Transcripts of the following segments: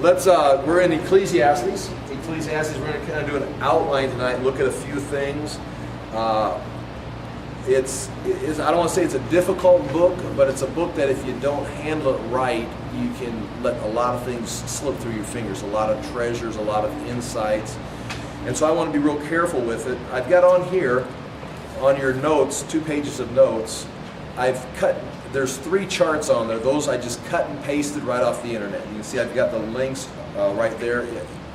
We're in Ecclesiastes. We're going to kind of do an outline tonight, look at a few things. I don't want to say it's a difficult book, but it's a book that if you don't handle it right, you can let a lot of things slip through your fingers, a lot of treasures, a lot of insights. And so I want to be real careful with it. I've got on here, on your notes, 2 pages of notes, there's 3 charts on there. Those I just cut and pasted right off the internet. You can see I've got the links right there.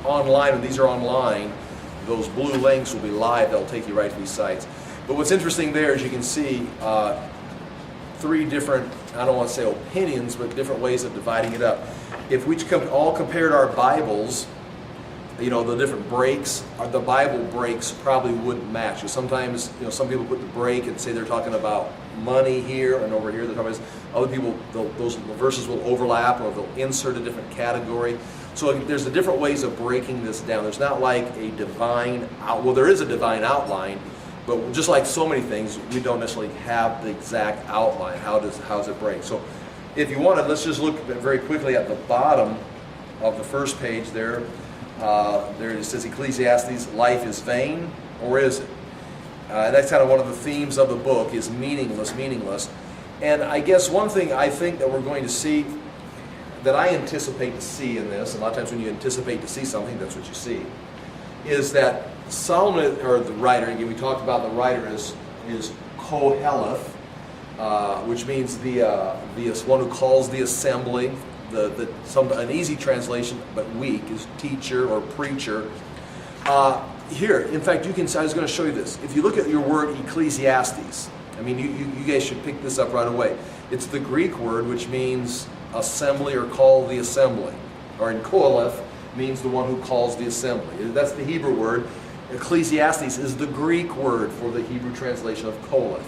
Online, when these are online, those blue links will be live. They'll take you right to these sites. But what's interesting there is you can see 3 different, I don't want to say opinions, but different ways of dividing it up. If we all compared our Bibles, you know, the different breaks, the Bible breaks probably wouldn't match. Sometimes, you know, some people put the break and say they're talking about money here, and over here they're talking about other people, those verses will overlap or they'll insert a different category. So there's the different ways of breaking this down. There's not like a divine there is a divine outline, but just like so many things, we don't necessarily have the exact outline. How does it break? So if you want to, let's just look very quickly at the bottom of the first page there. There it says Ecclesiastes, life is vain, or is it? That's kind of one of the themes of the book, is meaningless. And I guess one thing I think that we're going to see, that I anticipate to see in this, and a lot of times when you anticipate to see something, that's what you see, is that Solomon, or the writer, again we talked about the writer is Koheleth, which means the one who calls the assembly. An easy translation, but weak, is teacher or preacher. Here, in fact, I was going to show you this. If you look at your word Ecclesiastes, I mean, you guys should pick this up right away. It's the Greek word which means assembly or call the assembly. Or in Koheleth means the one who calls the assembly. That's the Hebrew word. Ecclesiastes is the Greek word for the Hebrew translation of Koheleth.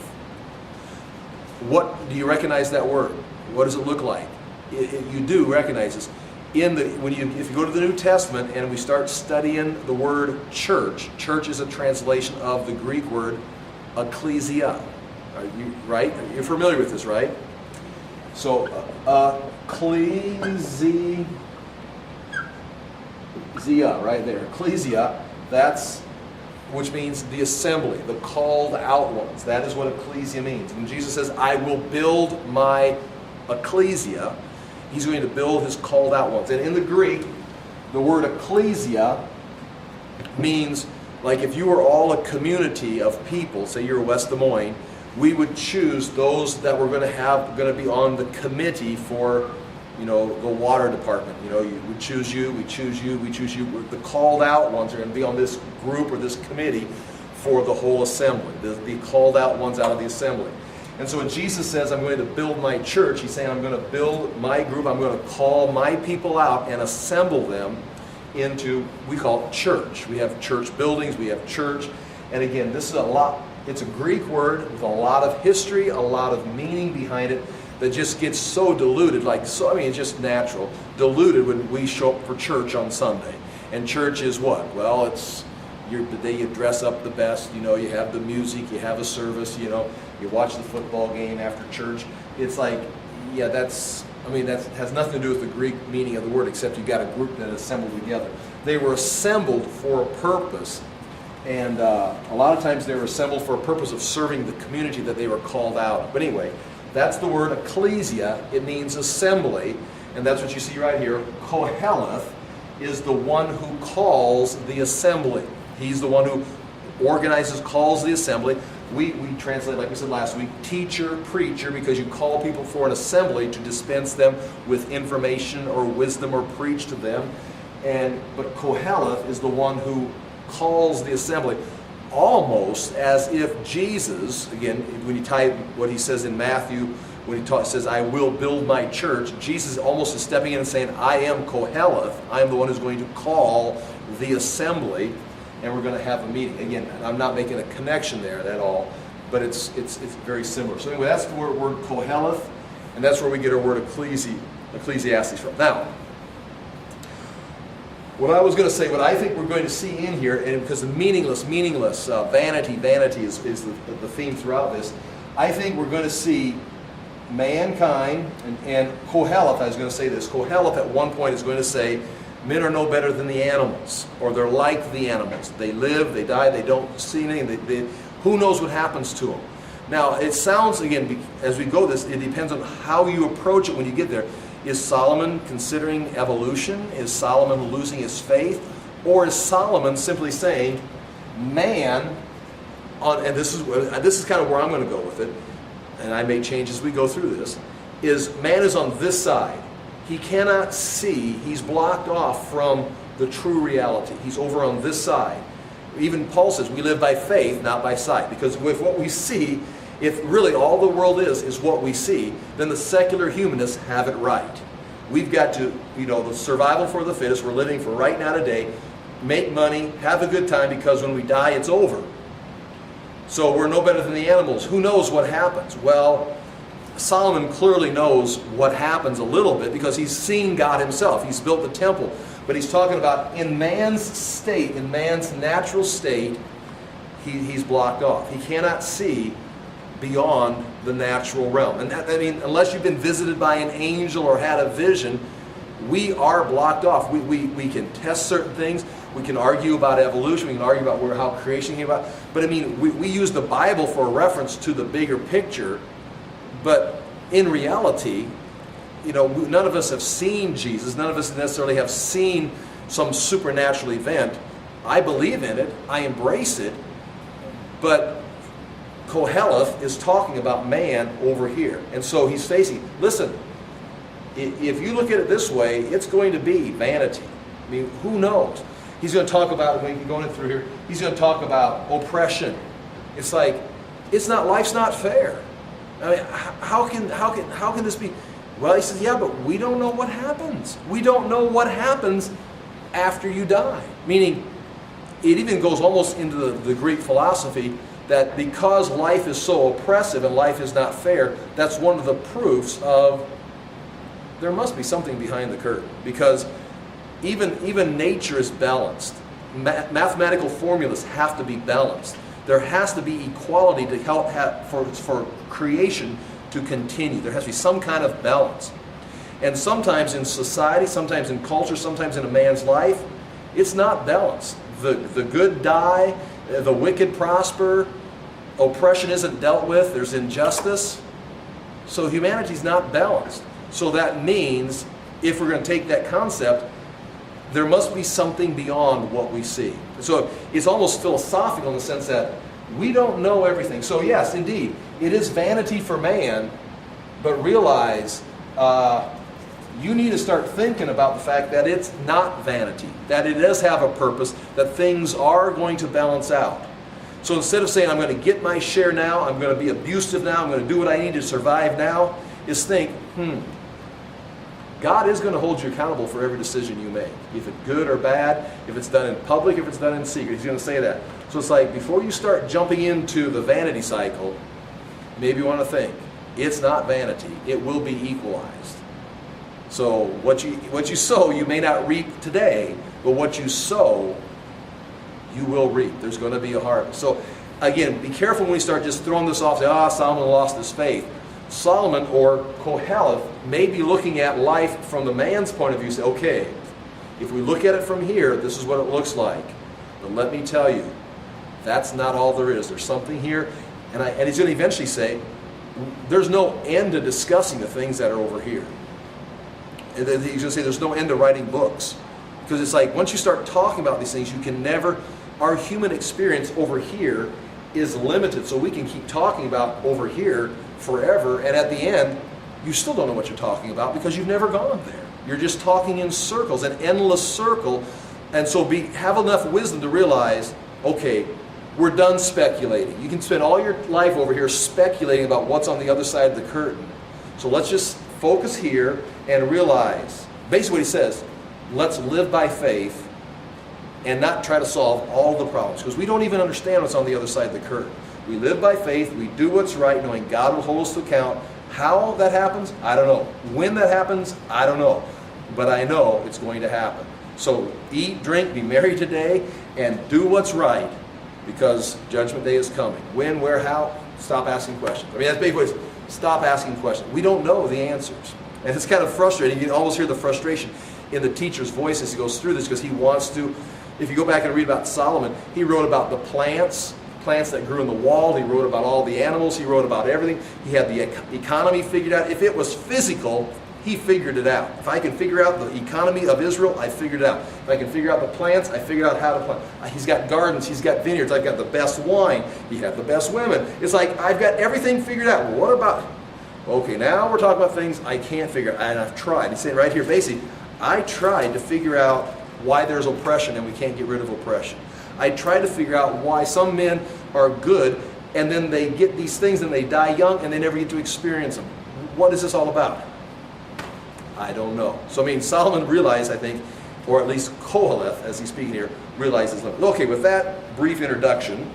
What do you recognize that word? What does it look like? You do recognize this. If you go to the New Testament and we start studying the word church, church is a translation of the Greek word ecclesia. Right? You're familiar with this, right? So ecclesia, right there. Ecclesia, which means the assembly, the called out ones. That is what ecclesia means. When Jesus says, I will build my ecclesia, he's going to build his called out ones. And in the Greek, the word ecclesia means, like if you were all a community of people, say you're West Des Moines, we would choose those that were going to be on the committee for, you know, the water department. You know, we choose you, we choose you, we choose you. The called out ones are going to be on this group or this committee for the whole assembly. The called out ones out of the assembly. And so when Jesus says, I'm going to build my church, he's saying, I'm going to build my group, I'm going to call my people out and assemble them into, we call it church. We have church buildings, we have church. And again, this is it's a Greek word with a lot of history, a lot of meaning behind it that just gets so diluted, it's just natural, diluted when we show up for church on Sunday. And church is what? Well, it's the day you dress up the best, you know, you have the music, you have a service, you know, you watch the football game after church. It's like, yeah, that has nothing to do with the Greek meaning of the word, except you got a group that assembled together. They were assembled for a purpose, and a lot of times they were assembled for a purpose of serving the community that they were called out of. But anyway, that's the word ecclesia. It means assembly, and that's what you see right here. Koheleth is the one who calls the assembly. He's the one who organizes, calls the assembly. We translate, like we said last week, teacher, preacher, because you call people for an assembly to dispense them with information or wisdom or preach to them. But Koheleth is the one who calls the assembly, almost as if Jesus, again, when you tie what he says in Matthew, when he says, I will build my church, Jesus almost is stepping in and saying, I am Koheleth, I am the one who's going to call the assembly, and we're going to have a meeting. Again, I'm not making a connection there at all, but it's very similar. So anyway, that's the word Koheleth, and that's where we get our word Ecclesiastes from. Now, what I was going to say, what I think we're going to see in here, and because the meaningless, vanity is the theme throughout this, I think we're going to see mankind, and Koheleth, I was going to say this, Koheleth at one point is going to say Men are no better than the animals, or they're like the animals. They live, they die, they don't see anything. Who knows what happens to them? Now, it sounds, again, as we go this, it depends on how you approach it when you get there. Is Solomon considering evolution? Is Solomon losing his faith? Or is Solomon simply saying, man, and this is kind of where I'm going to go with it, and I may change as we go through this, is man is on this side. He cannot see, he's blocked off from the true reality. He's over on this side. Even Paul says we live by faith, not by sight. Because with what we see, if really all the world is what we see, then the secular humanists have it right. We've got to, the survival for the fittest, we're living for right now today, make money, have a good time, because when we die, it's over. So we're no better than the animals. Who knows what happens? Well, Solomon clearly knows what happens a little bit because he's seen God himself. He's built the temple. But he's talking about in man's state, in man's natural state, he's blocked off. He cannot see beyond the natural realm. And that, unless you've been visited by an angel or had a vision, we are blocked off. We can test certain things. We can argue about evolution. We can argue about how creation came about. But we use the Bible for a reference to the bigger picture. But in reality, none of us have seen Jesus. None of us necessarily have seen some supernatural event. I believe in it. I embrace it. But Koheleth is talking about man over here. And so he's facing, listen, if you look at it this way, it's going to be vanity. Who knows? He's going to talk about, when you're going through here, he's going to talk about oppression. It's like, life's not fair. How can this be? Well, he says, yeah, but we don't know what happens. We don't know what happens after you die. Meaning, it even goes almost into the Greek philosophy that because life is so oppressive and life is not fair, that's one of the proofs of there must be something behind the curtain. Because even nature is balanced. Mathematical formulas have to be balanced. There has to be equality to help for creation to continue. There has to be some kind of balance. And sometimes in society, sometimes in culture, sometimes in a man's life, it's not balanced. The good die, the wicked prosper, oppression isn't dealt with, there's injustice. So humanity's not balanced. So that means, if we're going to take that concept, there must be something beyond what we see. So it's almost philosophical in the sense that we don't know everything. So yes, indeed, it is vanity for man, but realize you need to start thinking about the fact that it's not vanity, that it does have a purpose, that things are going to balance out. So instead of saying, I'm going to get my share now, I'm going to be abusive now, I'm going to do what I need to survive now, is think, God is going to hold you accountable for every decision you make. If it's good or bad, if it's done in public, if it's done in secret. He's going to say that. So it's like, before you start jumping into the vanity cycle, maybe you want to think, it's not vanity. It will be equalized. So what you sow, you may not reap today, but what you sow, you will reap. There's going to be a harvest. So again, be careful when we start just throwing this off, say, Solomon lost his faith. Solomon or Koheleth may be looking at life from the man's point of view, say, okay, if we look at it from here, this is what it looks like. But let me tell you, that's not all there is. There's something here. And he's going to eventually say, there's no end to discussing the things that are over here. And then he's going to say there's no end to writing books. Because it's like, once you start talking about these things, you can never, our human experience over here is limited. So we can keep talking about over here forever, and at the end, you still don't know what you're talking about because you've never gone there. You're just talking in circles, an endless circle. And so have enough wisdom to realize, okay, we're done speculating. You can spend all your life over here speculating about what's on the other side of the curtain. So let's just focus here and realize, basically what he says, let's live by faith and not try to solve all the problems, because we don't even understand what's on the other side of the curtain. We live by faith, we do what's right, knowing God will hold us to account. How that happens, I don't know. When that happens, I don't know. But I know it's going to happen. So eat, drink, be merry today, and do what's right, because Judgment Day is coming. When, where, how? Stop asking questions. That's basically what it is. Stop asking questions. We don't know the answers. And it's kind of frustrating. You can almost hear the frustration in the teacher's voice as he goes through this, because he wants to, if you go back and read about Solomon, he wrote about the plants that grew in the wall. He wrote about all the animals. He wrote about everything. He had the economy figured out. If it was physical, he figured it out. If I can figure out the economy of Israel, I figured it out. If I can figure out the plants, I figured out how to plant. He's got gardens. He's got vineyards. I've got the best wine. He got the best women. It's like I've got everything figured out. Well, what about... Okay, now we're talking about things I can't figure out, and I've tried. He's saying right here, basically, I tried to figure out why there's oppression and we can't get rid of oppression. I tried to figure out why some men are good and then they get these things and they die young and they never get to experience them. What is this all about? I don't know. So, I mean, Solomon realized, I think, or at least Koheleth, as he's speaking here, realizes limits. Okay, with that brief introduction,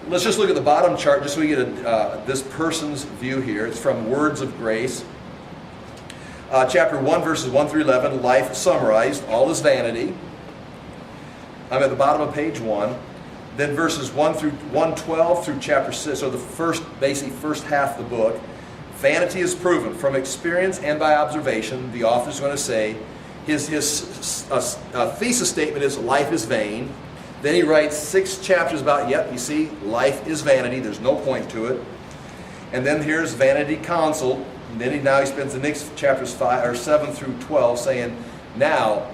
let's just look at the bottom chart just so we get this person's view here. It's from Words of Grace. Chapter 1, verses 1 through 11, life summarized, all is vanity. I'm at the bottom of page 1. Then verses 112 through chapter 6, so the first half of the book. Vanity is proven from experience and by observation. The author's going to say his thesis statement is life is vain. Then he writes 6 chapters about, yep, you see, life is vanity. There's no point to it. And then here's vanity counsel. And then he spends the next chapters 7 through 12 saying, now,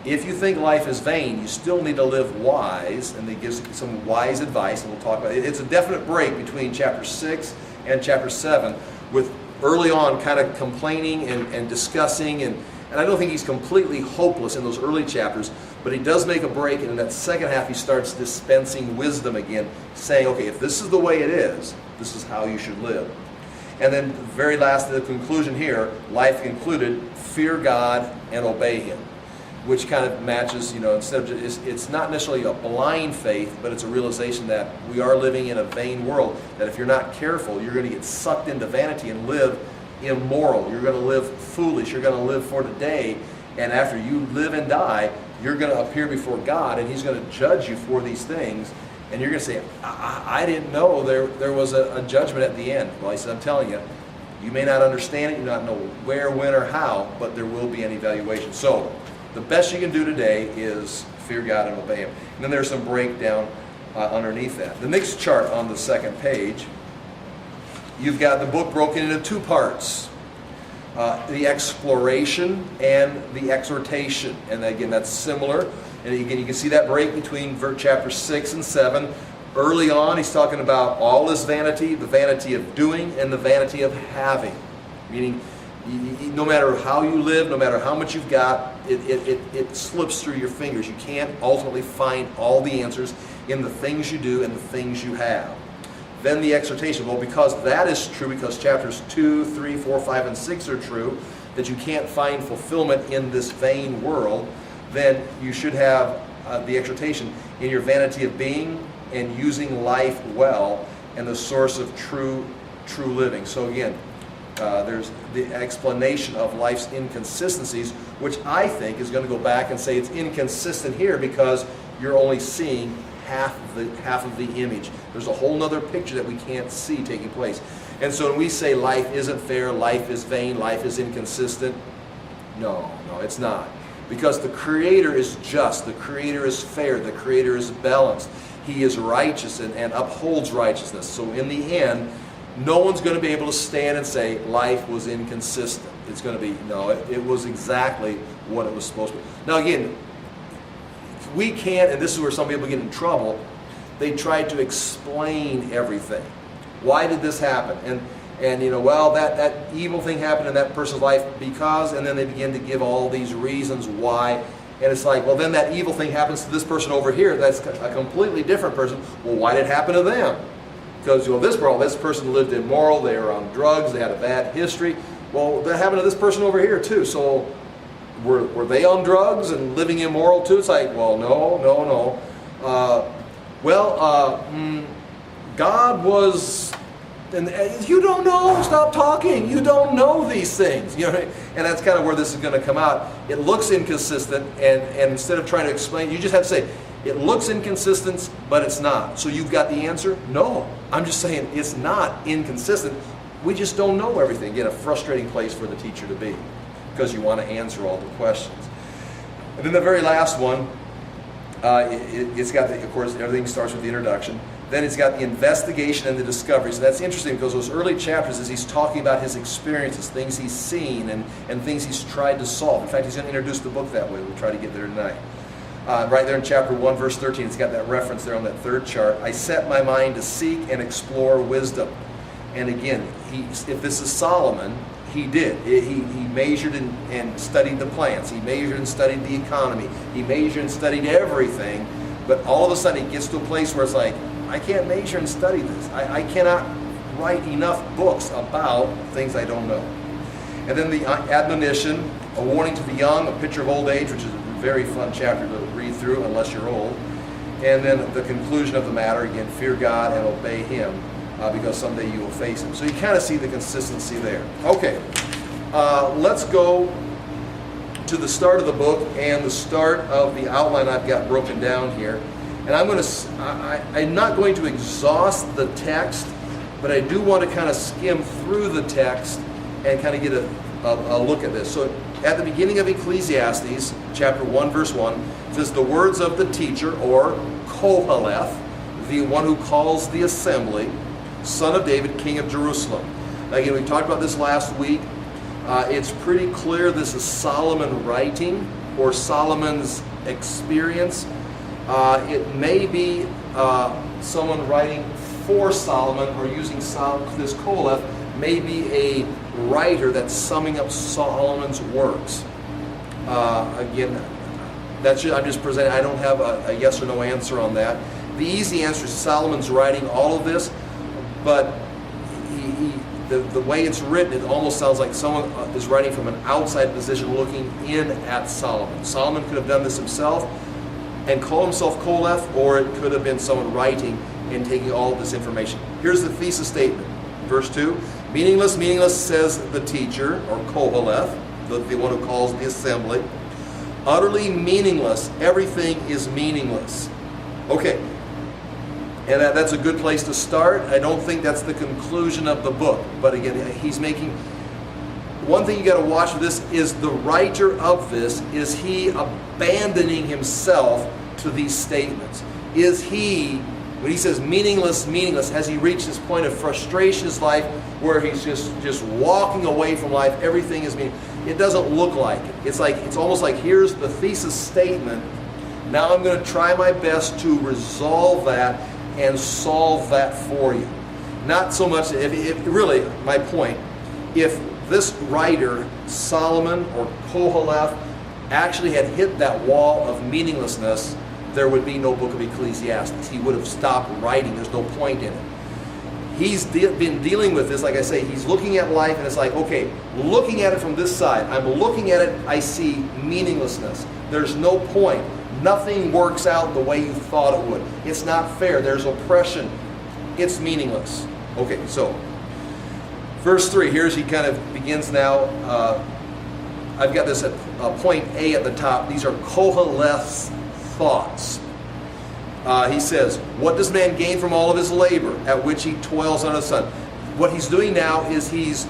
if you think life is vain, you still need to live wise. And he gives some wise advice, and we'll talk about it. It's a definite break between chapter 6 and chapter 7, with early on kind of complaining and discussing, and I don't think he's completely hopeless in those early chapters, but he does make a break, and in that second half he starts dispensing wisdom again, saying, okay, if this is the way it is, this is how you should live. And then the very last, the conclusion here, life concluded, fear God and obey Him, which kind of matches, instead of it's not necessarily a blind faith, but it's a realization that we are living in a vain world, that if you're not careful, you're going to get sucked into vanity and live immoral. You're going to live foolish. You're going to live for today, and after you live and die, you're going to appear before God, and He's going to judge you for these things, and you're going to say, I didn't know there was a judgment at the end. Well, He said, I'm telling you, you may not understand it, you may not know where, when, or how, but there will be an evaluation. So, the best you can do today is fear God and obey Him. And then there's some breakdown underneath that. The next chart on the second page, you've got the book broken into 2 parts. The exploration and the exhortation. And again, that's similar. And again, you can see that break between chapter 6 and 7. Early on, he's talking about all is vanity, the vanity of doing and the vanity of having. Meaning, no matter how you live, no matter how much you've got, it slips through your fingers. You can't ultimately find all the answers in the things you do and the things you have. Then the exhortation. Well, because that is true, because chapters 2, 3, 4, 5, and 6 are true, that you can't find fulfillment in this vain world, then you should have the exhortation in your vanity of being and using life well and the source of true living. So again, there's the explanation of life's inconsistencies, which I think is going to go back and say it's inconsistent here because you're only seeing half of the image. There's a whole other picture that we can't see taking place. And so when we say life isn't fair, life is vain, life is inconsistent, no, it's not. Because the Creator is just, the Creator is fair, the Creator is balanced. He is righteous and upholds righteousness. So in the end, no one's going to be able to stand and say life was inconsistent. It's going to be, no, it was exactly what it was supposed to be. Now again, we can't, and this is where some people get in trouble, they try to explain everything. Why did this happen? And well, that evil thing happened in that person's life because, and then they begin to give all these reasons why. And it's like, well, then that evil thing happens to this person over here. That's a completely different person. Well, why did it happen to them? Because, this person lived immoral, they were on drugs, they had a bad history. Well, that happened to this person over here too. So were they on drugs and living immoral too? It's like, well, no. God was, and you don't know, stop talking. You don't know these things. And that's kind of where this is going to come out. It looks inconsistent, and instead of trying to explain, you just have to say, it looks inconsistent, but it's not. So you've got the answer? No. I'm just saying it's not inconsistent. we just don't know everything. Again, a frustrating place for the teacher to be because you want to answer all the questions. And then the very last one, it's got, of course, everything starts with the introduction. Then it's got the investigation and the discovery. So that's interesting because those early chapters is he's talking about his experiences, things he's seen, and things he's tried to solve. In fact, he's going to introduce the book that way. We'll try to get there tonight. Right there in chapter 1, verse 13, it's got that reference there on that third chart. I set my mind to seek and explore wisdom. And again, if this is Solomon, he did. He measured and studied the plants. He measured and studied the economy. He measured and studied everything. But all of a sudden, he gets to a place where it's like, I can't measure and study this. I cannot write enough books about things I don't know. And then the admonition, a warning to the young, a picture of old age, which is a very fun chapter to read through unless you're old. And then the conclusion of the matter, again, fear God and obey Him because someday you will face Him. So you kind of see the consistency there. Okay, let's go to the start of the book and the start of the outline I've got broken down here. And I'm not going to exhaust the text, but I do want to kind of skim through the text and kind of get a look at this. So at the beginning of Ecclesiastes, chapter 1, verse 1, it says, the words of the teacher, or Koheleth, the one who calls the assembly, son of David, king of Jerusalem. Again, we talked about this last week. It's pretty clear this is Solomon writing, or Solomon's experience. It may be someone writing for Solomon or using this Koheleth, may be a writer that's summing up Solomon's works. Again, I'm just presenting. I don't have a yes or no answer on that. The easy answer is Solomon's writing all of this, but the way it's written, it almost sounds like someone is writing from an outside position looking in at Solomon. Solomon could have done this himself and call himself Koheleth, or it could have been someone writing and taking all of this information. Here's the thesis statement. Verse 2, meaningless, meaningless, says the teacher, or Koheleth, the one who calls the assembly. Utterly meaningless. Everything is meaningless. Okay, and that's a good place to start. I don't think that's the conclusion of the book. But again, he's making... One thing you got to watch with this is the writer of this, is he abandoning himself to these statements? Is he, when he says meaningless, meaningless, has he reached this point of frustration in his life where he's just walking away from life, everything is meaningless? It doesn't look like it. It's almost like here's the thesis statement. Now I'm going to try my best to resolve that and solve that for you. Not so much, if really, my point, if this writer, Solomon or Koheleth, actually had hit that wall of meaninglessness, there would be no book of Ecclesiastes. He would have stopped writing. There's no point in it. He's been dealing with this, like I say, he's looking at life and it's like, okay, looking at it from this side, I'm looking at it, I see meaninglessness. There's no point. Nothing works out the way you thought it would. It's not fair. There's oppression. It's meaningless. Okay, so verse 3, here's he kind of begins now. I've got this at point A at the top. These are Koheleth's thoughts. He says, what does man gain from all of his labor at which he toils under the sun? What he's doing now is he's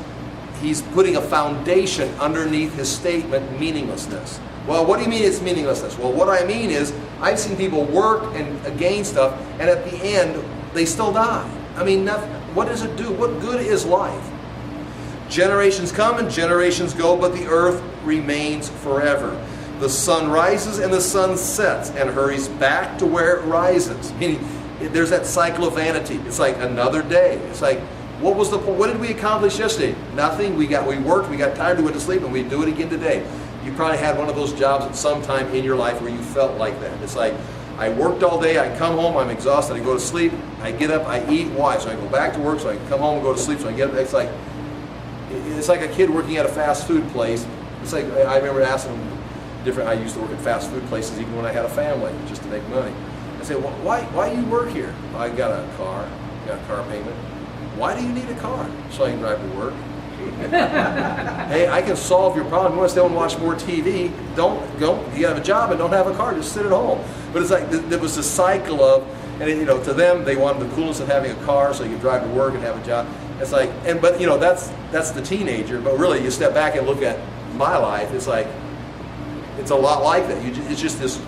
putting a foundation underneath his statement, meaninglessness. Well, what do you mean it's meaninglessness? Well, what I mean is I've seen people work and gain stuff, and at the end, they still die. I mean, nothing. What does it do? What good is life? Generations come and generations go, but the earth remains forever. The sun rises and the sun sets and hurries back to where it rises. Meaning, there's that cycle of vanity. It's like another day. It's like, what was the point? What did we accomplish yesterday? Nothing. We worked, we got tired, we went to sleep, and we do it again today. You probably had one of those jobs at some time in your life where you felt like that. It's like, I worked all day, I come home, I'm exhausted, I go to sleep, I get up, I eat. Why? So I go back to work, so I can come home and go to sleep, so I get up. It's like a kid working at a fast food place. It's like, I remember asking them I used to work at fast food places even when I had a family, just to make money. I say, well, why do you work here? I got a car payment. Why do you need a car? So I can drive to work. Hey, I can solve your problem. You want to stay home and watch more TV? Don't go. You have a job and don't have a car. Just sit at home. But it's like there was a cycle of, and to them they wanted the coolness of having a car so you could drive to work and have a job. It's like, but that's the teenager. But really, you step back and look at my life. It's like, it's a lot like that. It's just this.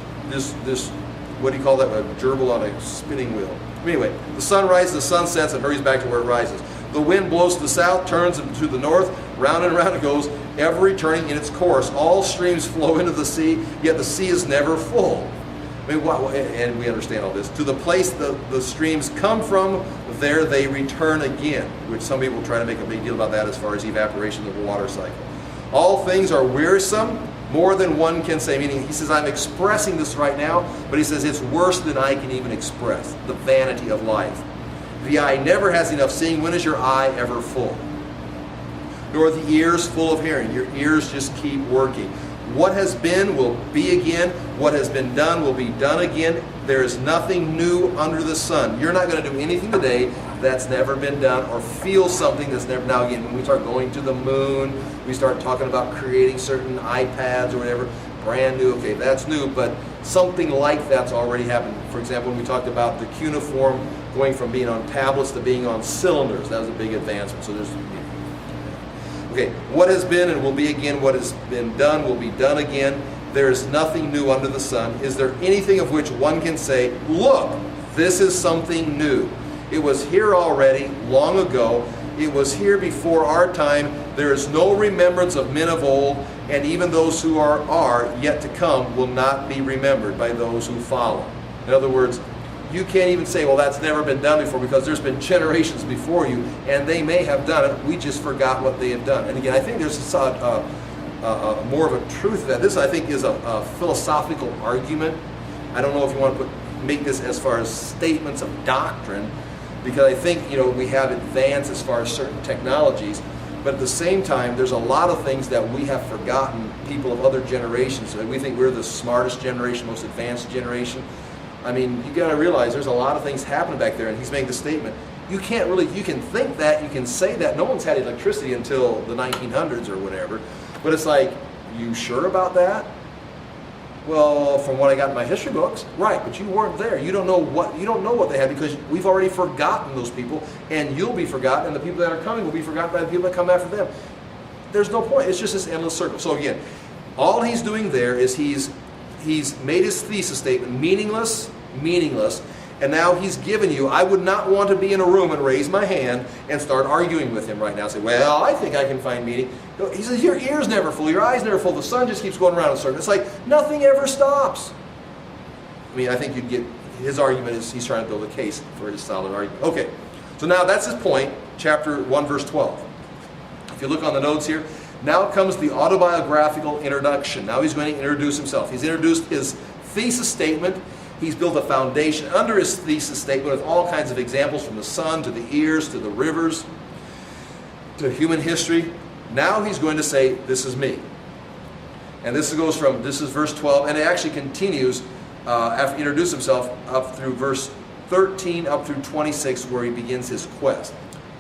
What do you call that? A gerbil on a spinning wheel. Anyway, the sun rises, the sun sets, and hurries back to where it rises. The wind blows to the south, turns to the north, round and round it goes, ever returning in its course. All streams flow into the sea, yet the sea is never full. I mean, and we understand all this. To the place the streams come from, there they return again, which some people try to make a big deal about that as far as evaporation of the water cycle. All things are wearisome, more than one can say. Meaning, he says, I'm expressing this right now, but he says it's worse than I can even express, the vanity of life. The eye never has enough seeing. When is your eye ever full? Nor the ears full of hearing. Your ears just keep working. What has been will be again. What has been done will be done again. There is nothing new under the sun. You're not going to do anything today that's never been done, or feel something that's never. Now again, when we start going to the moon, we start talking about creating certain iPads or whatever, brand new. Okay, that's new, but something like that's already happened. For example, when we talked about the cuneiform going from being on tablets to being on cylinders, that was a big advancement. So there's. Okay, what has been and will be again, what has been done will be done again. There is nothing new under the sun. Is there anything of which one can say, look, this is something new? It was here already, long ago. It was here before our time. There is no remembrance of men of old, and even those who are yet to come will not be remembered by those who follow. In other words, you can't even say, well, that's never been done before, because there's been generations before you, and they may have done it. We just forgot what they have done. And again, I think there's more of a truth to that. This, I think, is a philosophical argument. I don't know if you want to make this as far as statements of doctrine, because I think, we have advanced as far as certain technologies, but at the same time, there's a lot of things that we have forgotten, people of other generations. We think we're the smartest generation, most advanced generation. I mean, you got to realize there's a lot of things happening back there, and he's making the statement. You can think that, you can say that. No one's had electricity until the 1900s or whatever, but it's like, you sure about that? Well, from what I got in my history books, right, but you weren't there. You don't know what they had, because we've already forgotten those people, and you'll be forgotten, and the people that are coming will be forgotten by the people that come after them. There's no point. It's just this endless circle. So again, all he's doing there is he's made his thesis statement meaningless, and now he's given you, I would not want to be in a room and raise my hand and start arguing with him right now. Say, well, I think I can find meaning. No, he says, your ears never full, your eyes never full, the sun just keeps going around in a circle. It's like nothing ever stops. I mean, I think you'd get, his argument is he's trying to build a case for his solid argument. Okay, so now that's his point, chapter 1, verse 12. If you look on the notes here, now comes the autobiographical introduction. Now he's going to introduce himself. He's introduced his thesis statement. He's built a foundation under his thesis statement with all kinds of examples, from the sun to the ears to the rivers to human history. Now he's going to say, this is me. And this is verse 12, and it actually continues after he introduced himself up through verse 13 up through 26, where he begins his quest.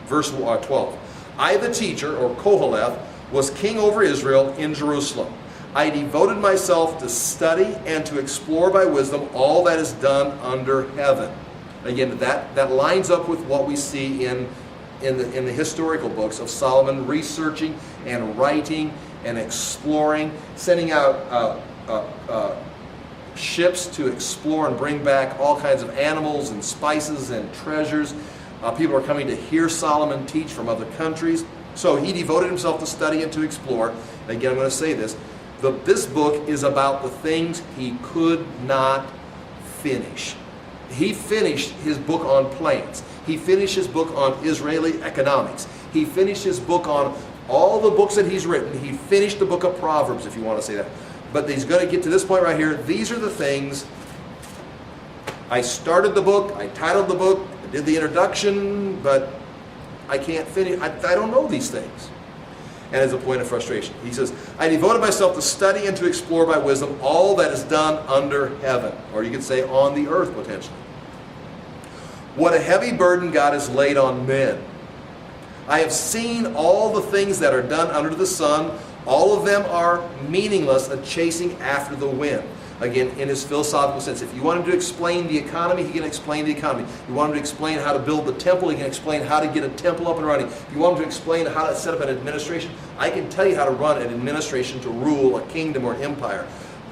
Verse 12. I, the teacher, or Koheleth, was king over Israel in Jerusalem. I devoted myself to study and to explore by wisdom all that is done under heaven. Again, that lines up with what we see in the historical books of Solomon, researching and writing and exploring, sending out ships to explore and bring back all kinds of animals and spices and treasures. People are coming to hear Solomon teach from other countries. So he devoted himself to study and to explore. And again, I'm going to say this. This book is about the things he could not finish. He finished his book on plants. He finished his book on Israeli economics. He finished his book on all the books that he's written. He finished the book of Proverbs, if you want to say that. But he's going to get to this point right here. These are the things. I started the book. I titled the book. I did the introduction, but I can't finish. I don't know these things. And as a point of frustration, he says, I devoted myself to study and to explore by wisdom all that is done under heaven. Or you could say on the earth, potentially. What a heavy burden God has laid on men. I have seen all the things that are done under the sun. All of them are meaningless, a chasing after the wind. Again, in his philosophical sense. If you want him to explain the economy, he can explain the economy. If you want him to explain how to build the temple, he can explain how to get a temple up and running. If you want him to explain how to set up an administration, I can tell you how to run an administration to rule a kingdom or an empire.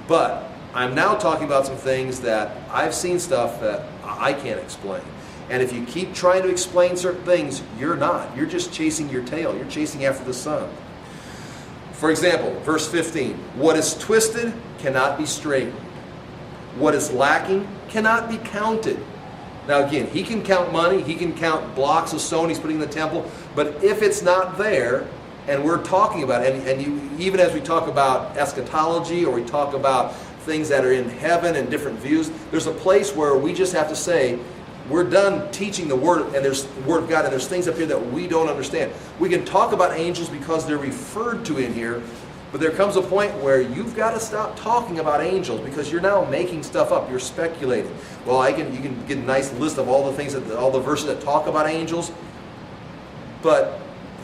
But I'm now talking about some things that I've seen stuff that I can't explain. And if you keep trying to explain certain things, you're not. You're just chasing your tail. You're chasing after the sun. For example, verse 15, what is twisted cannot be straightened. What is lacking cannot be counted. Now again, he can count money, he can count blocks of stone he's putting in the temple, but if it's not there, and we're talking about it, and even as we talk about eschatology, or we talk about things that are in heaven and different views, there's a place where we just have to say, we're done teaching the Word, and there's the Word of God, and there's things up here that we don't understand. We can talk about angels because they're referred to in here, but there comes a point where you've got to stop talking about angels because you're now making stuff up. You're speculating. Well, you can get a nice list of all the things, all the verses that talk about angels, but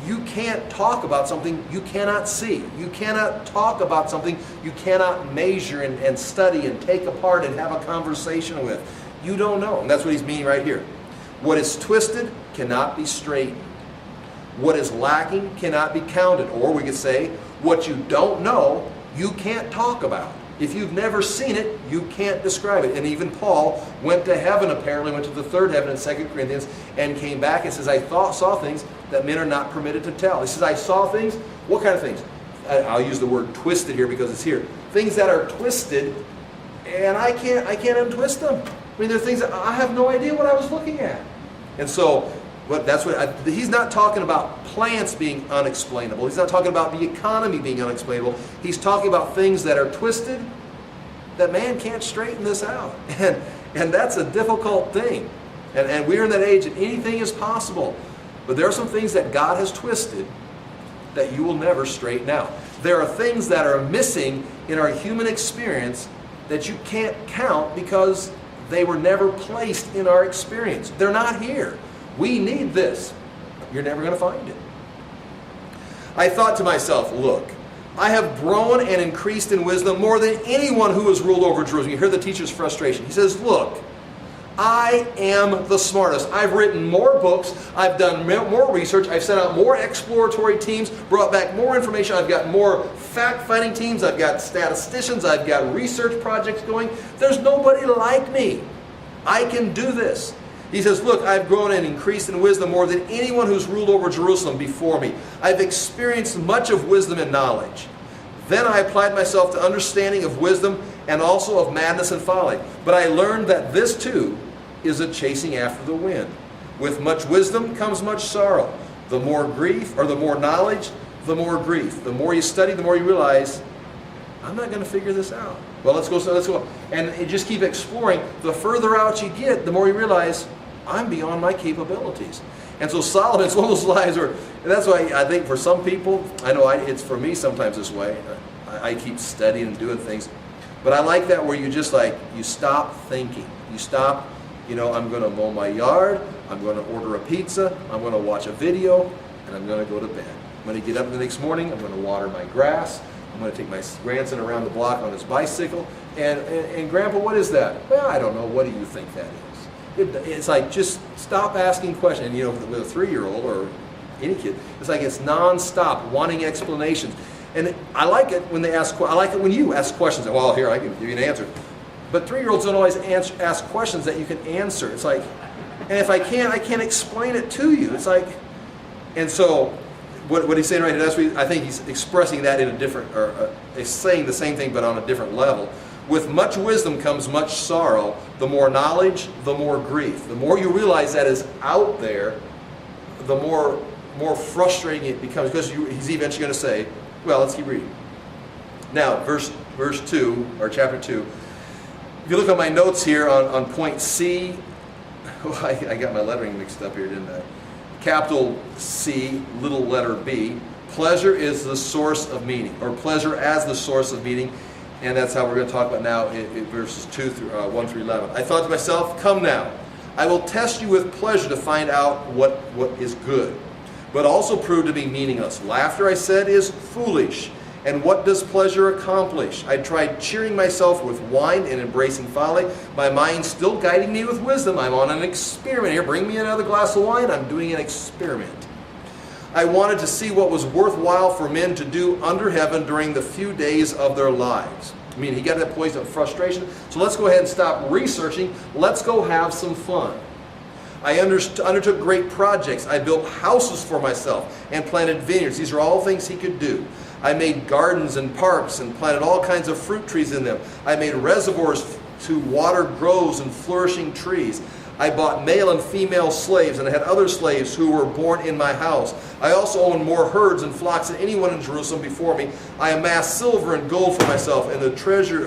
you can't talk about something you cannot see. You cannot talk about something you cannot measure and study and take apart and have a conversation with. You don't know. And that's what he's meaning right here. What is twisted cannot be straightened. What is lacking cannot be counted. Or we could say, what you don't know, you can't talk about. If you've never seen it, you can't describe it. And even Paul went to heaven, apparently, went to the third heaven in 2 Corinthians, and came back and says, I saw things that men are not permitted to tell. He says, I saw things. What kind of things? I'll use the word twisted here because it's here. Things that are twisted, and I can't untwist them. I mean, there are things that I have no idea what I was looking at. And so, he's not talking about plants being unexplainable. He's not talking about the economy being unexplainable. He's talking about things that are twisted that man can't straighten this out. And that's a difficult thing. And we're in that age and anything is possible. But there are some things that God has twisted that you will never straighten out. There are things that are missing in our human experience that you can't count because they were never placed in our experience. They're not here. We need this. You're never going to find it. I thought to myself, look, I have grown and increased in wisdom more than anyone who has ruled over Jerusalem. You hear the teacher's frustration. He says, look, I am the smartest. I've written more books. I've done more research. I've sent out more exploratory teams, brought back more information. I've got more fact-finding teams. I've got statisticians. I've got research projects going. There's nobody like me. I can do this. He says, look, I've grown and increased in wisdom more than anyone who's ruled over Jerusalem before me. I've experienced much of wisdom and knowledge. Then I applied myself to understanding of wisdom and also of madness and folly. But I learned that this too is a chasing after the wind. With much wisdom comes much sorrow. The more grief, or the more knowledge, the more grief. The more you study, the more you realize, I'm not going to figure this out. Well, let's go. And you just keep exploring. The further out you get, the more you realize, I'm beyond my capabilities. And so Solomon, it's one of those lives where, and that's why I think for some people, I know it's for me sometimes this way, I keep studying and doing things. But I like that where you just you stop thinking. You stop, I'm going to mow my yard, I'm going to order a pizza, I'm going to watch a video, and I'm going to go to bed. I'm going to get up the next morning, I'm going to water my grass, I'm going to take my grandson around the block on his bicycle, and Grandpa, what is that? Well, I don't know. What do you think that is? It's like, just stop asking questions. And with a 3-year-old or any kid, it's like it's nonstop wanting explanations. And I like it when they ask. I like it when you ask questions. Well, here I can give you an answer. But 3-year-olds don't always ask questions that you can answer. It's like, and if I can't explain it to you. It's like, and so what he's saying right here, I think he's expressing that in a different, or he's saying the same thing but on a different level. With much wisdom comes much sorrow. The more knowledge, the more grief. The more you realize that is out there, the more frustrating it becomes, because he's eventually going to say, well, let's keep reading. Now, verse 2, or chapter 2. If you look at my notes here on point C, I got my lettering mixed up here, didn't I? Capital C, little letter B. Pleasure is the source of meaning, or pleasure as the source of meaning. And that's how we're going to talk about now in verses 1 through 11. I thought to myself, come now, I will test you with pleasure to find out what is good, but also prove to be meaningless. Laughter, I said, is foolish, And what does pleasure accomplish? I tried cheering myself with wine and embracing folly. My mind still guiding me with wisdom. I'm on an experiment here. Bring me another glass of wine. I'm doing an experiment. I wanted to see what was worthwhile for men to do under heaven during the few days of their lives. I mean, he got to that point of frustration. So let's go ahead and stop researching. Let's go have some fun. I undertook great projects. I built houses for myself and planted vineyards. These are all things he could do. I made gardens and parks and planted all kinds of fruit trees in them. I made reservoirs to water groves and flourishing trees. I bought male and female slaves, and I had other slaves who were born in my house. I also owned more herds and flocks than anyone in Jerusalem before me. I amassed silver and gold for myself, and the treasure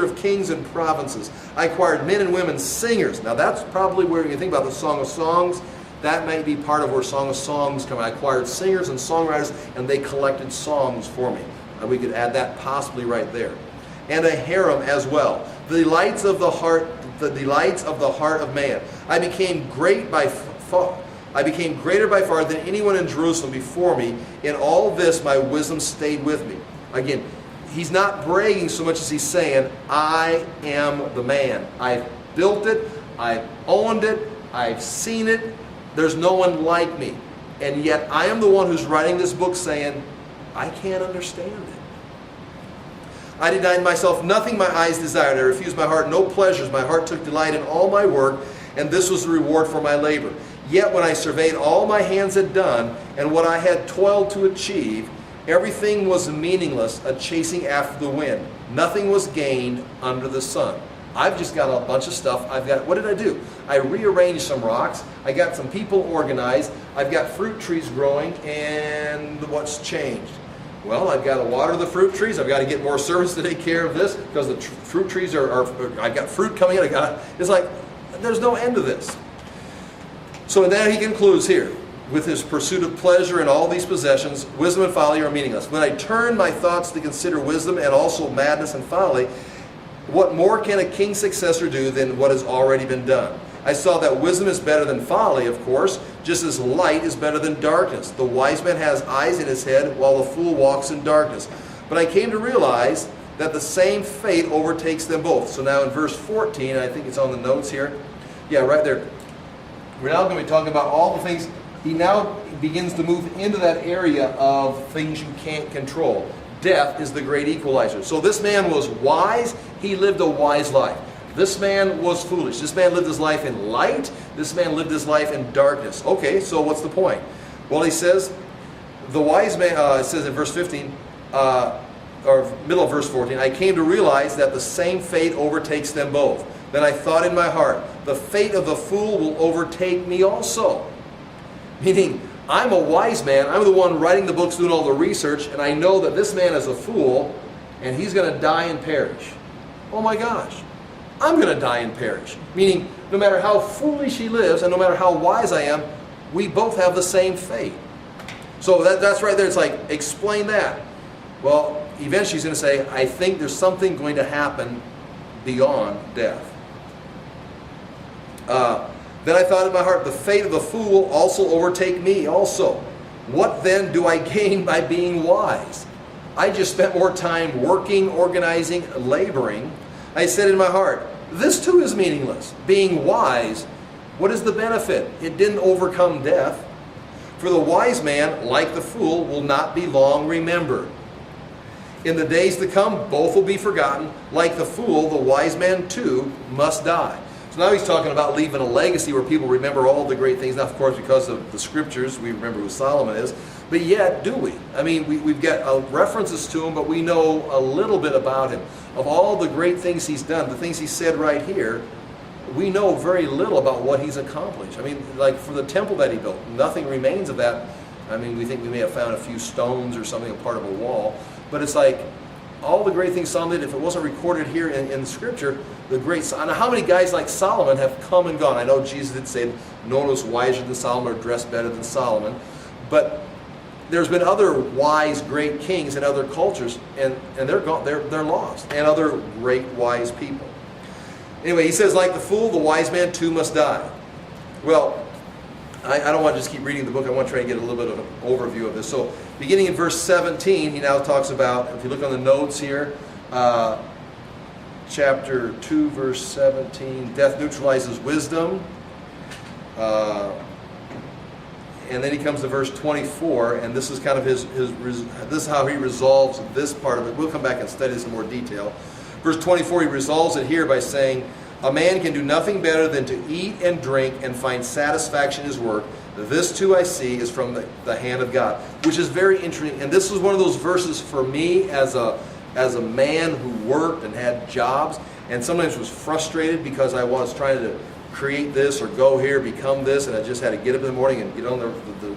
of kings and provinces. I acquired men and women singers. Now that's probably where you think about the Song of Songs. That may be part of where Song of Songs come. I acquired singers and songwriters, and they collected songs for me. And we could add that possibly right there. And a harem as well. The delights of the heart of man. I became greater by far than anyone in Jerusalem before me. In all this, my wisdom stayed with me. Again, he's not bragging so much as he's saying, I am the man. I've built it. I've owned it. I've seen it. There's no one like me. And yet I am the one who's writing this book saying, I can't understand it. I denied myself nothing my eyes desired. I refused my heart no pleasures. My heart took delight in all my work, and this was the reward for my labor. Yet when I surveyed all my hands had done, and what I had toiled to achieve, everything was meaningless, a chasing after the wind. Nothing was gained under the sun. I've just got a bunch of stuff. What did I do? I rearranged some rocks. I got some people organized. I've got fruit trees growing, and what's changed? Well, I've got to water the fruit trees. I've got to get more servants to take care of this because the fruit trees I've got fruit coming in. It's like, there's no end to this. So then he concludes here, with his pursuit of pleasure and all these possessions, wisdom and folly are meaningless. When I turn my thoughts to consider wisdom and also madness and folly, what more can a king's successor do than what has already been done? I saw that wisdom is better than folly, of course, just as light is better than darkness. The wise man has eyes in his head, while the fool walks in darkness. But I came to realize that the same fate overtakes them both. So now in verse 14, I think it's on the notes here. Yeah, right there. We're now going to be talking about all the things. He now begins to move into that area of things you can't control. Death is the great equalizer. So this man was wise. He lived a wise life. This man was foolish. This man lived his life in light. This man lived his life in darkness. Okay, so what's the point? Well, he says, the wise man, it says in verse 15, or middle of verse 14, I came to realize that the same fate overtakes them both. Then I thought in my heart, the fate of the fool will overtake me also. Meaning, I'm a wise man. I'm the one writing the books, doing all the research, and I know that this man is a fool, and he's going to die and perish. Oh my gosh. I'm going to die and perish. Meaning, no matter how foolish he lives and no matter how wise I am, we both have the same fate. So that's right there. It's like, explain that. Well, eventually he's going to say, I think there's something going to happen beyond death. Then I thought in my heart, the fate of the fool will also overtake me also. What then do I gain by being wise? I just spent more time working, organizing, laboring. I said in my heart, this too is meaningless. Being wise, what is the benefit? It didn't overcome death. For the wise man, like the fool, will not be long remembered. In the days to come, both will be forgotten. Like the fool, the wise man too must die. So now he's talking about leaving a legacy where people remember all the great things. Now, of course, because of the scriptures, we remember who Solomon is. But yet, do we? I mean, we've got references to him, but we know a little bit about him. Of all the great things he's done, the things he said right here, we know very little about what he's accomplished. I mean, like for the temple that he built, nothing remains of that. I mean, we think we may have found a few stones or something, a part of a wall. But it's like, all the great things Solomon did, if it wasn't recorded here in the scripture, the great, I know how many guys like Solomon have come and gone. I know Jesus did say no one was wiser than Solomon or dressed better than Solomon. But there's been other wise, great kings in other cultures, and they're gone, they're lost, and other great, wise people. Anyway, he says, like the fool, the wise man too must die. Well, I don't want to just keep reading the book. I want to try and get a little bit of an overview of this. So Beginning in verse 17, he now talks about, if you look on the notes here, chapter 2, verse 17, death neutralizes wisdom. And then he comes to verse 24, and this is kind of this is how he resolves this part of it. We'll come back and study this in more detail. Verse 24, he resolves it here by saying, a man can do nothing better than to eat and drink and find satisfaction in his work. This too I see is from the hand of God, which is very interesting. And this was one of those verses for me as a man who worked and had jobs, and sometimes was frustrated because I was trying to create this or go here, become this, and I just had to get up in the morning and get on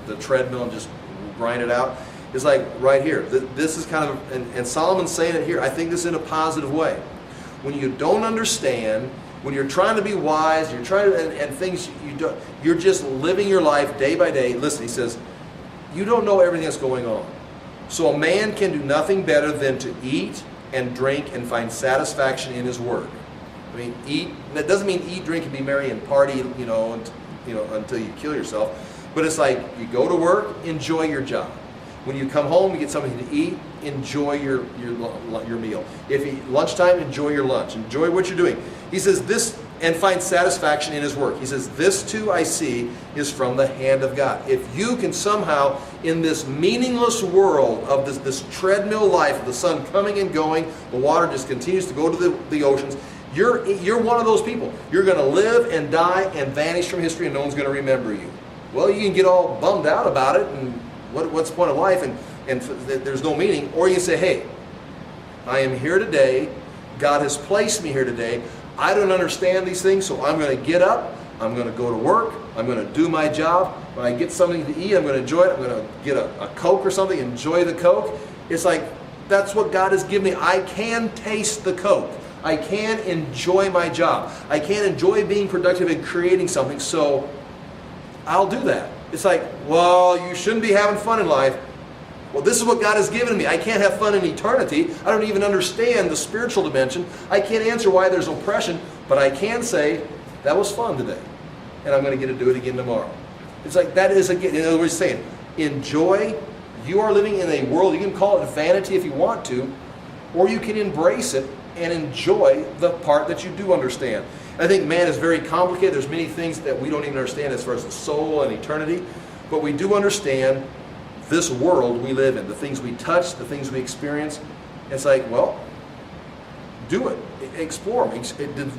the treadmill and just grind it out. It's like right here. This is kind of, and Solomon's saying it here. I think this in a positive way. When you don't understand, when you're trying to be wise, you're trying to, and things you don't, you're just living your life day by day. Listen, he says, you don't know everything that's going on. So a man can do nothing better than to eat and drink and find satisfaction in his work. I mean, eat. That doesn't mean eat, drink, and be merry and party, until you kill yourself. But it's like you go to work, enjoy your job. When you come home, you get something to eat, enjoy your meal. If you lunchtime, enjoy your lunch. Enjoy what you're doing. He says this, and find satisfaction in his work. He says, this too I see is from the hand of God. If you can somehow, in this meaningless world of this treadmill life, of the sun coming and going, the water just continues to go to the oceans, you're one of those people. You're going to live and die and vanish from history, and no one's going to remember you. Well, you can get all bummed out about it, and what's the point of life, and there's no meaning. Or you can say, hey, I am here today. God has placed me here today. I don't understand these things, so I'm going to get up. I'm going to go to work. I'm going to do my job. When I get something to eat, I'm going to enjoy it. I'm going to get a Coke or something, enjoy the Coke. It's like, that's what God has given me. I can taste the Coke. I can enjoy my job. I can enjoy being productive and creating something, so I'll do that. It's like, well, you shouldn't be having fun in life. Well, this is what God has given me. I can't have fun in eternity. I don't even understand the spiritual dimension. I can't answer why there's oppression, but I can say, that was fun today, and I'm going to get to do it again tomorrow. It's like, that is, again, in other words, saying, enjoy. You are living in a world, you can call it vanity if you want to, or you can embrace it and enjoy the part that you do understand. I think man is very complicated. There's many things that we don't even understand as far as the soul and eternity, but we do understand this world we live in, the things we touch, the things we experience. It's like, well, do it. Explore them.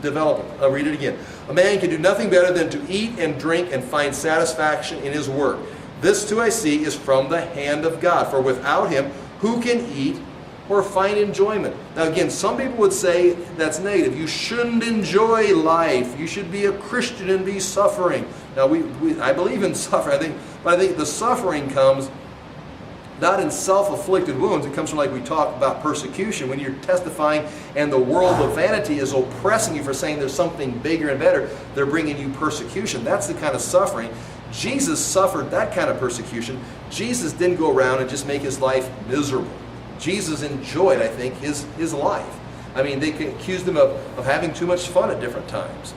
Develop them. I'll read it again. A man can do nothing better than to eat and drink and find satisfaction in his work. This too I see is from the hand of God. For without him, who can eat or find enjoyment? Now again, some people would say that's negative. You shouldn't enjoy life. You should be a Christian and be suffering. Now I believe in suffering. But I think the suffering comes not in self-afflicted wounds. It comes from, like we talked about, persecution. When you're testifying and the world of vanity is oppressing you for saying there's something bigger and better, they're bringing you persecution. That's the kind of suffering. Jesus suffered that kind of persecution. Jesus didn't go around and just make his life miserable. Jesus enjoyed, I think, his life. I mean, they accused him of having too much fun at different times.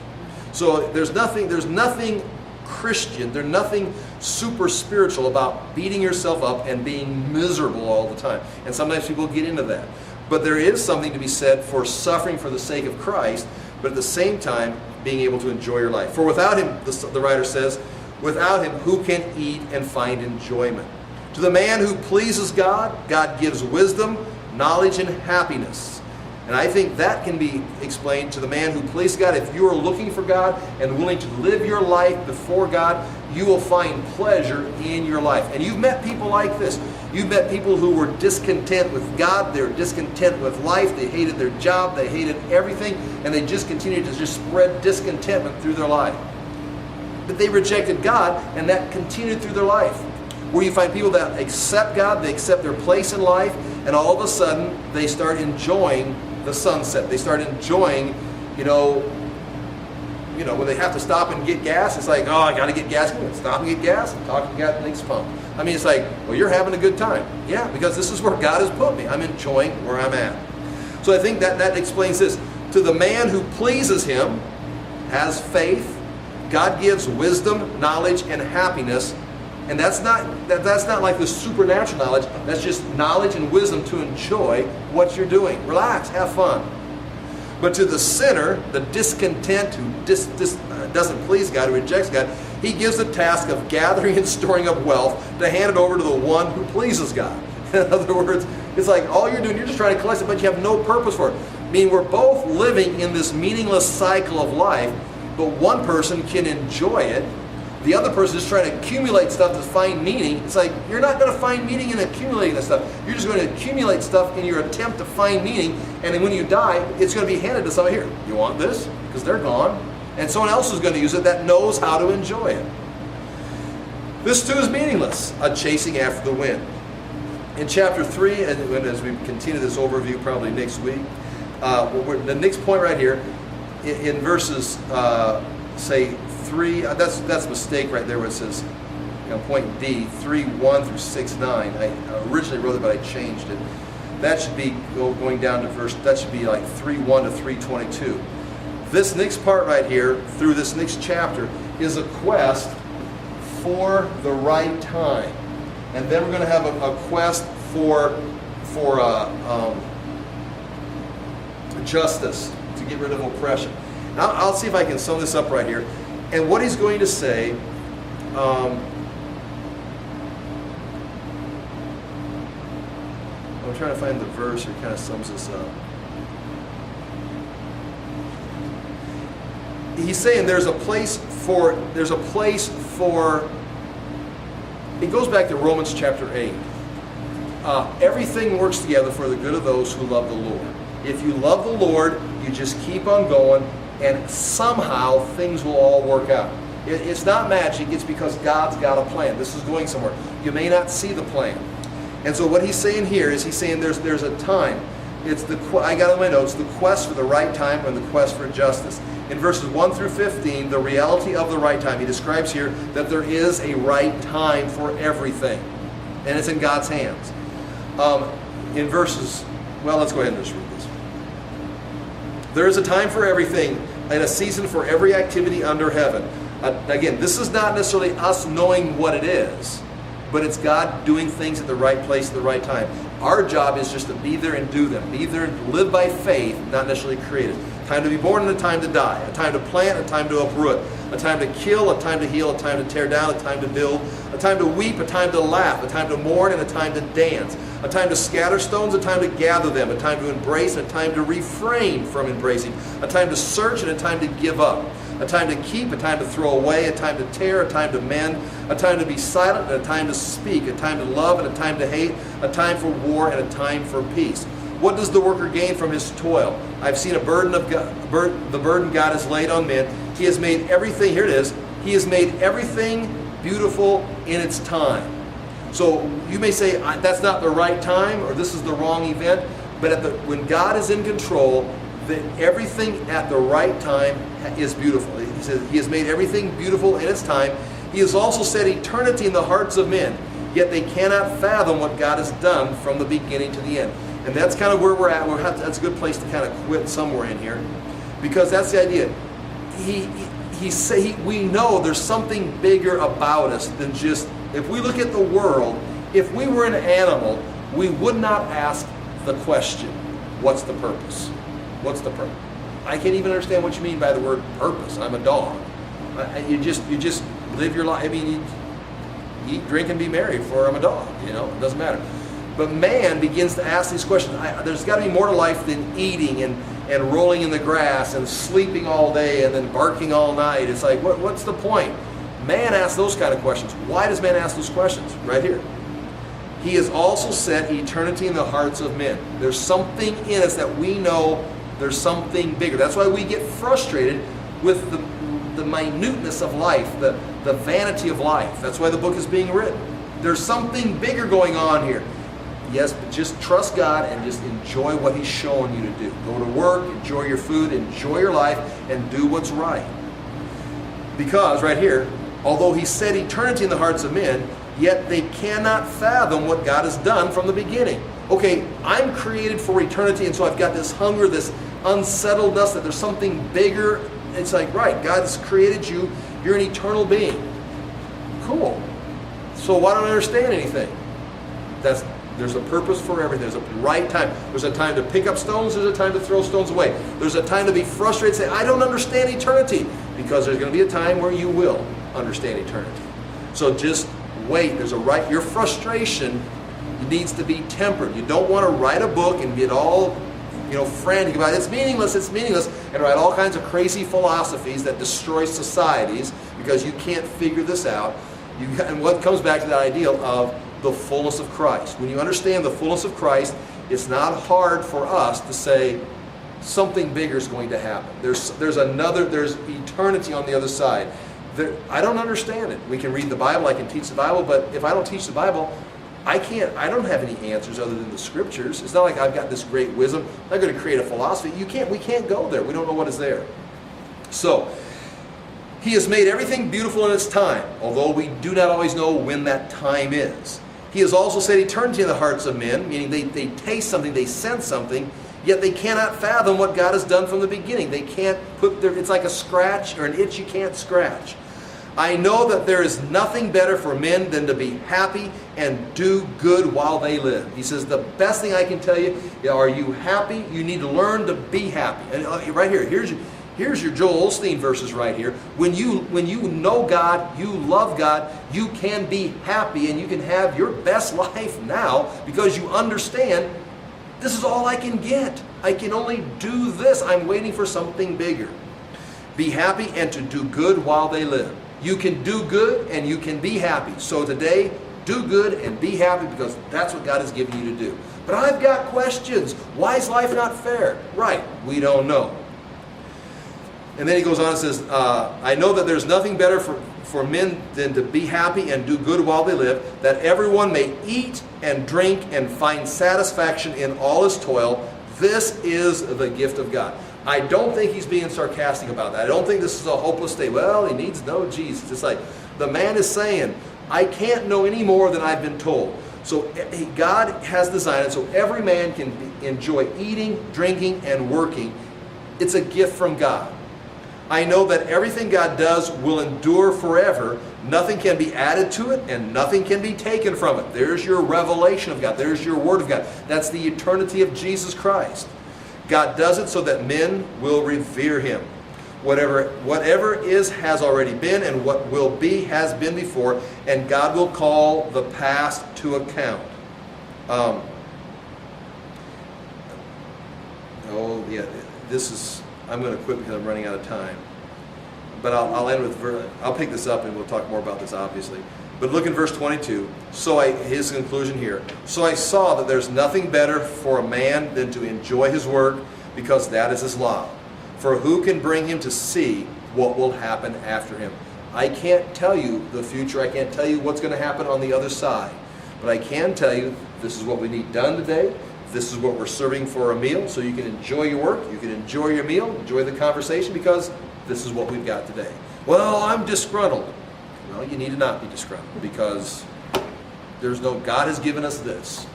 So there's nothing Christian, there's nothing super spiritual about beating yourself up and being miserable all the time. And sometimes people get into that. But there is something to be said for suffering for the sake of Christ, but at the same time being able to enjoy your life. For without him, the writer says, without him, who can eat and find enjoyment? To the man who pleases God, God gives wisdom, knowledge, and happiness. And I think that can be explained to the man who pleases God. If you are looking for God and willing to live your life before God, you will find pleasure in your life. And you've met people like this. You've met people who were discontent with God. They were discontent with life. They hated their job. They hated everything. And they just continued to just spread discontentment through their life. But they rejected God, and that continued through their life. Where you find people that accept God, they accept their place in life, and all of a sudden they start enjoying the sunset. They start enjoying, when they have to stop and get gas, it's like, oh, I got to get gas. Stop and get gas and talk to the guy at the next pump. I mean, it's like, well, you're having a good time. Yeah, because this is where God has put me. I'm enjoying where I'm at. So I think that explains this. To the man who pleases him, has faith, God gives wisdom, knowledge, and happiness. And that's not like the supernatural knowledge. That's just knowledge and wisdom to enjoy what you're doing. Relax, have fun. But to the sinner, the discontent who doesn't please God, who rejects God, he gives the task of gathering and storing up wealth to hand it over to the one who pleases God. In other words, it's like all you're doing, you're just trying to collect it, but you have no purpose for it. I mean, we're both living in this meaningless cycle of life, but one person can enjoy it. The other person is trying to accumulate stuff to find meaning. It's like, you're not going to find meaning in accumulating this stuff. You're just going to accumulate stuff in your attempt to find meaning, and then when you die, it's going to be handed to somebody. Here, you want this? Because they're gone. And someone else is going to use it that knows how to enjoy it. This too is meaningless, a chasing after the wind. In chapter 3, and as we continue this overview probably next week, the next point right here, in verses, say, 3, that's a mistake right there where it says, point D, 3:1 through 6:9. I originally wrote it, but I changed it. That should be going down to that should be like 3:1 to 3:22. This next part right here, through this next chapter, is a quest for the right time. And then we're going to have a quest for justice, to get rid of oppression. Now, I'll see if I can sum this up right here. And what he's going to say, I'm trying to find the verse that kind of sums this up. He's saying there's a place for, it goes back to Romans chapter 8. Everything works together for the good of those who love the Lord. If you love the Lord, you just keep on going, and somehow things will all work out. It's not magic, it's because God's got a plan. This is going somewhere. You may not see the plan. And so what he's saying here is he's saying there's a time. I got in my notes, the quest for the right time and the quest for justice. In verses 1 through 15, the reality of the right time. He describes here that there is a right time for everything. And it's in God's hands. In verses, well, let's go ahead and just read this. There is a time for everything and a season for every activity under heaven. Again, this is not necessarily us knowing what it is, but it's God doing things at the right place at the right time. Our job is just to be there and do them. Be there and live by faith, not necessarily created. A time to be born and a time to die. A time to plant, a time to uproot. A time to kill, a time to heal, a time to tear down, a time to build. A time to weep, a time to laugh. A time to mourn and a time to dance. A time to scatter stones, a time to gather them. A time to embrace, a time to refrain from embracing. A time to search and a time to give up. A time to keep, a time to throw away, a time to tear, a time to mend, a time to be silent, and a time to speak, a time to love, and a time to hate, a time for war, and a time for peace. What does the worker gain from his toil? I've seen the burden God has laid on men. He has made everything, here it is, He has made everything beautiful in its time. So you may say, that's not the right time, or this is the wrong event, but when God is in control, that everything at the right time is beautiful. He says He has made everything beautiful in its time. He has also set eternity in the hearts of men, yet they cannot fathom what God has done from the beginning to the end. And that's kind of where we're at. That's a good place to kind of quit somewhere in here, because that's the idea. We know there's something bigger about us than just, if we look at the world, if we were an animal, we would not ask the question, what's the purpose? What's the purpose? I can't even understand what you mean by the word purpose. I'm a dog. You just live your life. I mean, you eat, drink, and be merry, for I'm a dog. It doesn't matter. But man begins to ask these questions. There's got to be more to life than eating and rolling in the grass and sleeping all day and then barking all night. It's like, what's the point? Man asks those kind of questions. Why does man ask those questions? Right here. He has also set eternity in the hearts of men. There's something in us that we know there's something bigger. That's why we get frustrated with the minuteness of life, the vanity of life. That's why the book is being written. There's something bigger going on here. Yes, but just trust God and just enjoy what He's showing you to do. Go to work, enjoy your food, enjoy your life, and do what's right. Because, right here, although He set eternity in the hearts of men, yet they cannot fathom what God has done from the beginning. Okay, I'm created for eternity, and so I've got this hunger, this unsettledness, that there's something bigger. It's like, right, God's created you. You're an eternal being. Cool. It's So why don't I understand anything? There's a purpose for everything. There's a right time. There's a time to pick up stones. There's a time to throw stones away. There's a time to be frustrated and say, I don't understand eternity. Because there's going to be a time where you will understand eternity. So just wait. Your frustration needs to be tempered. You don't want to write a book and get all frantic about it. It's meaningless, and write all kinds of crazy philosophies that destroy societies because you can't figure this out. And what comes back to that ideal of the fullness of Christ. When you understand the fullness of Christ, it's not hard for us to say something bigger is going to happen. There's eternity on the other side. I don't understand it. We can read the Bible, I can teach the Bible, but if I don't teach the Bible, I don't have any answers other than the Scriptures. It's not like I've got this great wisdom. I'm not going to create a philosophy. We can't go there. We don't know what is there. So, He has made everything beautiful in its time, although we do not always know when that time is. He has also set eternity in the hearts of men, meaning they taste something, they sense something, yet they cannot fathom what God has done from the beginning. They can't it's like a scratch or an itch you can't scratch. I know that there is nothing better for men than to be happy and do good while they live. He says, the best thing I can tell you, are you happy? You need to learn to be happy. And right here, here's your Joel Osteen verses right here. When you know God, you love God, you can be happy and you can have your best life now because you understand this is all I can get. I can only do this. I'm waiting for something bigger. Be happy and to do good while they live. You can do good and you can be happy. So today, do good and be happy because that's what God has given you to do. But I've got questions. Why is life not fair? Right, we don't know. And then he goes on and says, I know that there's nothing better for men than to be happy and do good while they live, that everyone may eat and drink and find satisfaction in all his toil. This is the gift of God. I don't think he's being sarcastic about that. I don't think this is a hopeless state. Well, he needs no Jesus. It's like the man is saying, I can't know any more than I've been told. So God has designed it so every man can enjoy eating, drinking, and working. It's a gift from God. I know that everything God does will endure forever. Nothing can be added to it and nothing can be taken from it. There's your revelation of God. There's your Word of God. That's the eternity of Jesus Christ. God does it so that men will revere Him. Whatever is has already been, and what will be has been before, and God will call the past to account. I'm going to quit because I'm running out of time. But I'll end with, I'll pick this up and we'll talk more about this obviously. But look in verse 22. His conclusion here. So I saw that there's nothing better for a man than to enjoy his work, because that is his lot. For who can bring him to see what will happen after him? I can't tell you the future. I can't tell you what's going to happen on the other side. But I can tell you this is what we need done today. This is what we're serving for a meal, so you can enjoy your work, you can enjoy your meal, enjoy the conversation, because this is what we've got today. Well, I'm disgruntled. Well, you need to not be disgruntled, because God has given us this.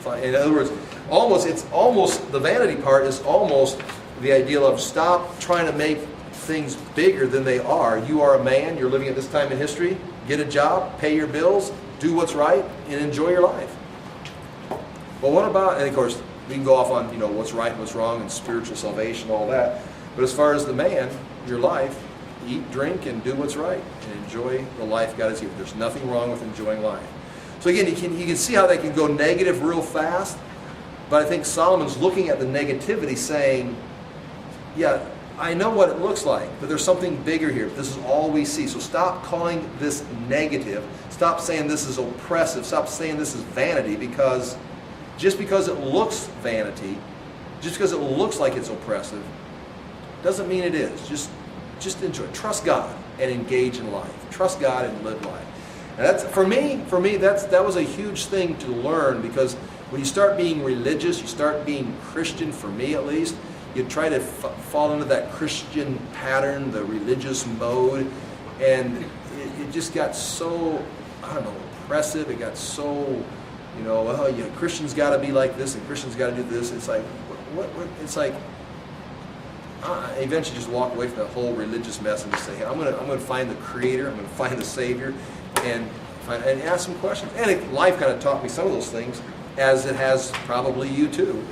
In other words, the vanity part is almost the ideal of stop trying to make things bigger than they are. You are a man, you're living at this time in history, get a job, pay your bills, do what's right, and enjoy your life. Well, what about, and of course, we can go off on, what's right and what's wrong and spiritual salvation, all that. But as far as the man, your life, eat, drink, and do what's right, and enjoy the life God has given. There's nothing wrong with enjoying life. So again, you can see how they can go negative real fast, but I think Solomon's looking at the negativity saying, yeah, I know what it looks like, but there's something bigger here. This is all we see. So stop calling this negative. Stop saying this is oppressive. Stop saying this is vanity, because just because it looks vanity, just because it looks like it's oppressive, doesn't mean it is. Just enjoy. Trust God and engage in life. Trust God and live life. And that's for me. That was a huge thing to learn, because when you start being religious, you start being Christian. For me, at least, you try to fall into that Christian pattern, the religious mode, and it just got so oppressive. It got so. Christians got to be like this, and Christians got to do this. It's like, what? It's like, eventually just walk away from that whole religious mess and just say, hey, I'm going to find the Creator. I'm going to find the Savior, and if and ask some questions. And life kind of taught me some of those things, as it has probably you too,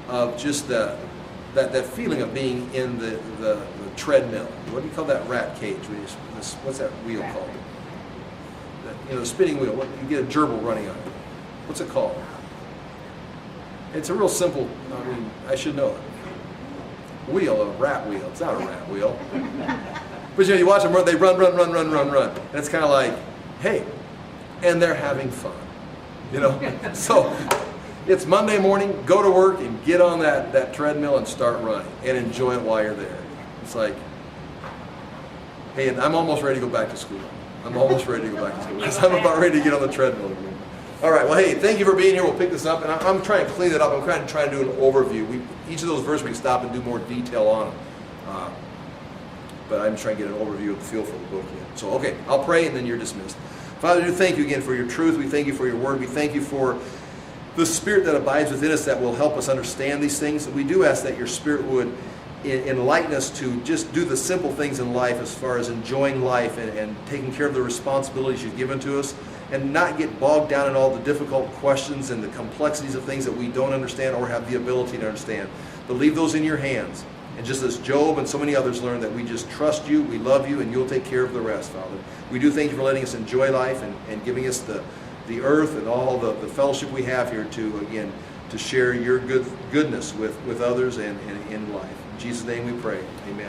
of just that feeling of being in the treadmill. What do you call that rat cage? What's that wheel called? The spinning wheel. You get a gerbil running on it. What's it called? It's a real simple, I should know it. Wheel, a rat wheel. It's not a rat wheel. But you watch them run, they run. And it's kind of like, hey, and they're having fun. So it's Monday morning, go to work and get on that treadmill and start running and enjoy it while you're there. It's like, hey, and I'm almost ready to go back to school. Because I'm about ready to get on the treadmill again. All right, well, hey, thank you for being here. We'll pick this up, and I'm trying to clean it up. I'm trying to do an overview. Each of those verses we can stop and do more detail on them. But I'm trying to get an overview of the feel for the book yet. So, okay, I'll pray, and then you're dismissed. Father, we thank you again for your truth. We thank you for your word. We thank you for the Spirit that abides within us that will help us understand these things. And we do ask that your Spirit would enlighten us to just do the simple things in life as far as enjoying life and taking care of the responsibilities you've given to us, and not get bogged down in all the difficult questions and the complexities of things that we don't understand or have the ability to understand. But leave those in your hands. And just as Job and so many others learned, that we just trust you, we love you, and you'll take care of the rest, Father. We do thank you for letting us enjoy life and giving us the earth and all the fellowship we have here to share your goodness with others and in life. In Jesus' name we pray. Amen.